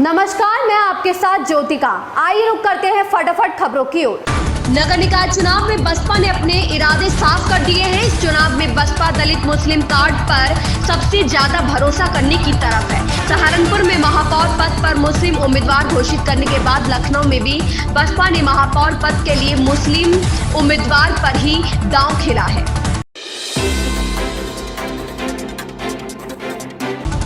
नमस्कार, मैं आपके साथ ज्योतिका। आइए रुक करते हैं फटाफट खबरों की ओर। नगर निकाय चुनाव में बसपा ने अपने इरादे साफ कर दिए हैं। इस चुनाव में बसपा दलित मुस्लिम कार्ड पर सबसे ज्यादा भरोसा करने की तरफ है। सहारनपुर में महापौर पद पर मुस्लिम उम्मीदवार घोषित करने के बाद लखनऊ में भी बसपा ने महापौर पद के लिए मुस्लिम उम्मीदवार पर ही दांव खेला है।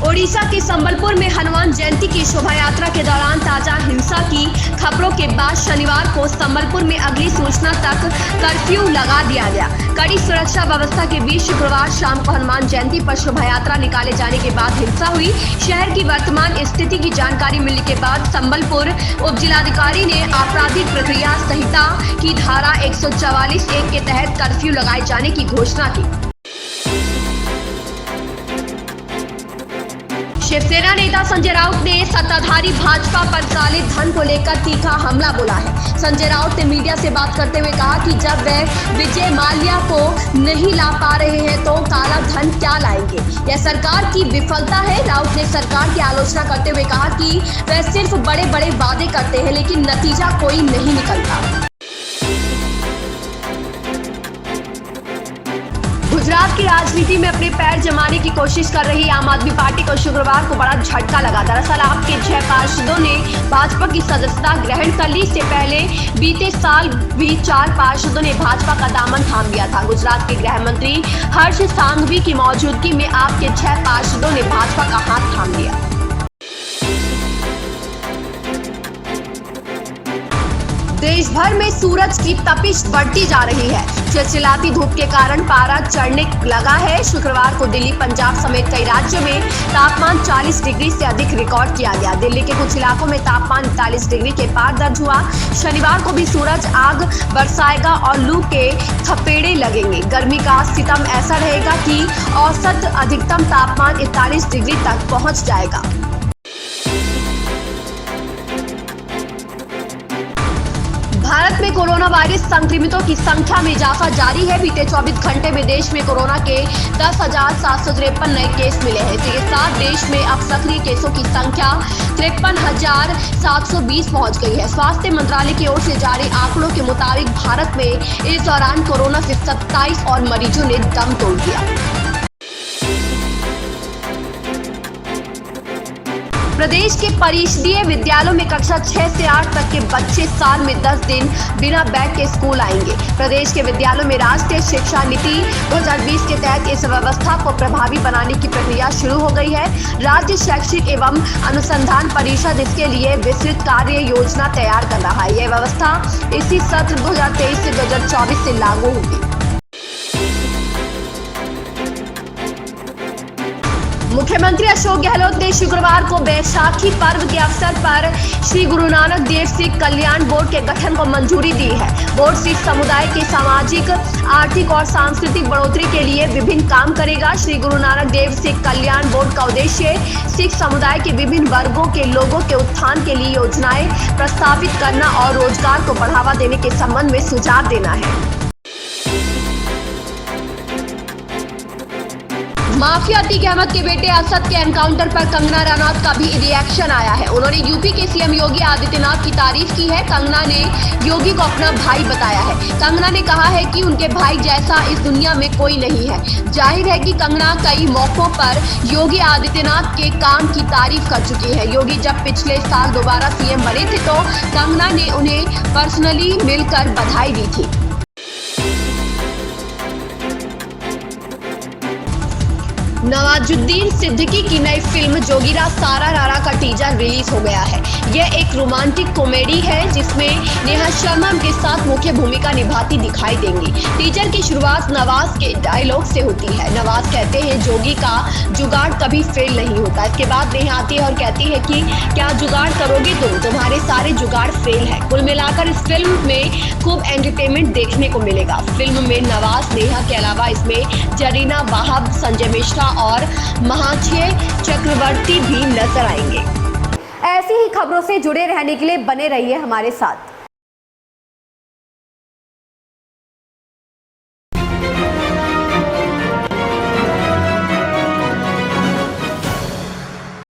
ओडिशा के संबलपुर में हनुमान जयंती की शोभा यात्रा के दौरान ताजा हिंसा की खबरों के बाद शनिवार को संबलपुर में अगली सूचना तक कर्फ्यू लगा दिया गया। कड़ी सुरक्षा व्यवस्था के बीच शुक्रवार शाम को हनुमान जयंती पर शोभा यात्रा निकाले जाने के बाद हिंसा हुई। शहर की वर्तमान स्थिति की जानकारी मिलने के बाद संबलपुर उप जिलाधिकारी ने आपराधिक प्रक्रिया संहिता की धारा 144(1) के तहत कर्फ्यू लगाए जाने की घोषणा की। शिवसेना नेता संजय राउत ने सत्ताधारी भाजपा पर काले धन को लेकर तीखा हमला बोला है। संजय राउत ने मीडिया से बात करते हुए कहा कि जब वह विजय माल्या को नहीं ला पा रहे हैं तो काला धन क्या लाएंगे, यह सरकार की विफलता है। राउत ने सरकार की आलोचना करते हुए कहा कि वह सिर्फ बड़े बड़े वादे करते हैं लेकिन नतीजा कोई नहीं निकलता। गुजरात की राजनीति में अपने पैर जमाने की कोशिश कर रही आम आदमी पार्टी को शुक्रवार को बड़ा झटका लगा। दरअसल आपके 6 पार्षदों ने भाजपा की सदस्यता ग्रहण कर ली। इससे पहले बीते साल भी 4 पार्षदों ने भाजपा का दामन थाम लिया था। गुजरात के गृह मंत्री हर्ष सांघवी की मौजूदगी में आपके 6 पार्षदों ने भाजपा का हाथ थाम लिया। देश भर में सूरज की तपिश बढ़ती जा रही है। चिलचिलाती धूप के कारण पारा चढ़ने लगा है। शुक्रवार को दिल्ली, पंजाब समेत कई राज्यों में तापमान 40 डिग्री से अधिक रिकॉर्ड किया गया। दिल्ली के कुछ इलाकों में तापमान 41 डिग्री के पार दर्ज हुआ। शनिवार को भी सूरज आग बरसाएगा और लू के थपेड़े लगेंगे। गर्मी का सितम ऐसा रहेगा कि औसत अधिकतम तापमान 41 डिग्री तक पहुंच जाएगा। भारत में कोरोना वायरस संक्रमितों की संख्या में इजाफा जारी है। बीते 24 घंटे में देश में कोरोना के 10,753 नए केस मिले हैं। इसके साथ देश में अब सक्रिय केसों की संख्या 53,720 पहुंच गई है। स्वास्थ्य मंत्रालय की ओर से जारी आंकड़ों के मुताबिक भारत में इस दौरान कोरोना से 27 और मरीजों ने दम तोड़ दिया। प्रदेश के परिषदीय विद्यालयों में कक्षा 6 से 8 तक के बच्चे साल में 10 दिन बिना बैग के स्कूल आएंगे। प्रदेश के विद्यालयों में राष्ट्रीय शिक्षा नीति 2020 के तहत इस व्यवस्था को प्रभावी बनाने की प्रक्रिया शुरू हो गई है। राज्य शैक्षिक एवं अनुसंधान परिषद इसके लिए विस्तृत कार्य योजना तैयार कर रहा है। यह व्यवस्था इसी सत्र 2023 से 2024 से लागू होगी। मुख्यमंत्री अशोक गहलोत ने शुक्रवार को बैसाखी पर्व के अवसर पर श्री गुरु नानक देव सिख कल्याण बोर्ड के गठन को मंजूरी दी है। बोर्ड सिख समुदाय के सामाजिक, आर्थिक और सांस्कृतिक बढ़ोतरी के लिए विभिन्न काम करेगा। श्री गुरु नानक देव सिख कल्याण बोर्ड का उद्देश्य सिख समुदाय के विभिन्न वर्गों के लोगों के उत्थान के लिए योजनाएं प्रस्तावित करना और रोजगार को बढ़ावा देने के संबंध में सुझाव देना है। माफिया अतीक अहमद के बेटे असद के एनकाउंटर पर कंगना रनौत का भी रिएक्शन आया है। उन्होंने यूपी के सीएम योगी आदित्यनाथ की तारीफ की है। कंगना ने योगी को अपना भाई बताया है। कंगना ने कहा है कि उनके भाई जैसा इस दुनिया में कोई नहीं है। जाहिर है कि कंगना कई मौकों पर योगी आदित्यनाथ के काम की तारीफ कर चुकी है। योगी जब पिछले साल दोबारा सीएम बने थे तो कंगना ने उन्हें पर्सनली मिलकर बधाई दी थी। नवाजुद्दीन सिद्दीकी की नई फिल्म जोगीरा सारा रारा का टीजर रिलीज हो गया है। यह एक रोमांटिक कॉमेडी है जिसमें नेहा शर्मा के साथ मुख्य भूमिका निभाती दिखाई देंगी। टीजर की शुरुआत नवाज के डायलॉग से होती है। नवाज कहते हैं जोगी का जुगाड़ कभी फेल नहीं होता। इसके बाद नेहा आती है और कहती है कि क्या जुगाड़ करोगे तुम, तुम्हारे सारे जुगाड़ फेल है। कुल मिलाकर इस फिल्म में खूब एंटरटेनमेंट देखने को मिलेगा। फिल्म में नवाज, नेहा के अलावा इसमें जरीना वाहब, संजय मिश्रा और महाशय चक्रवर्ती भी नजर आएंगे। ऐसी ही खबरों से जुड़े रहने के लिए बने रहिए हमारे साथ।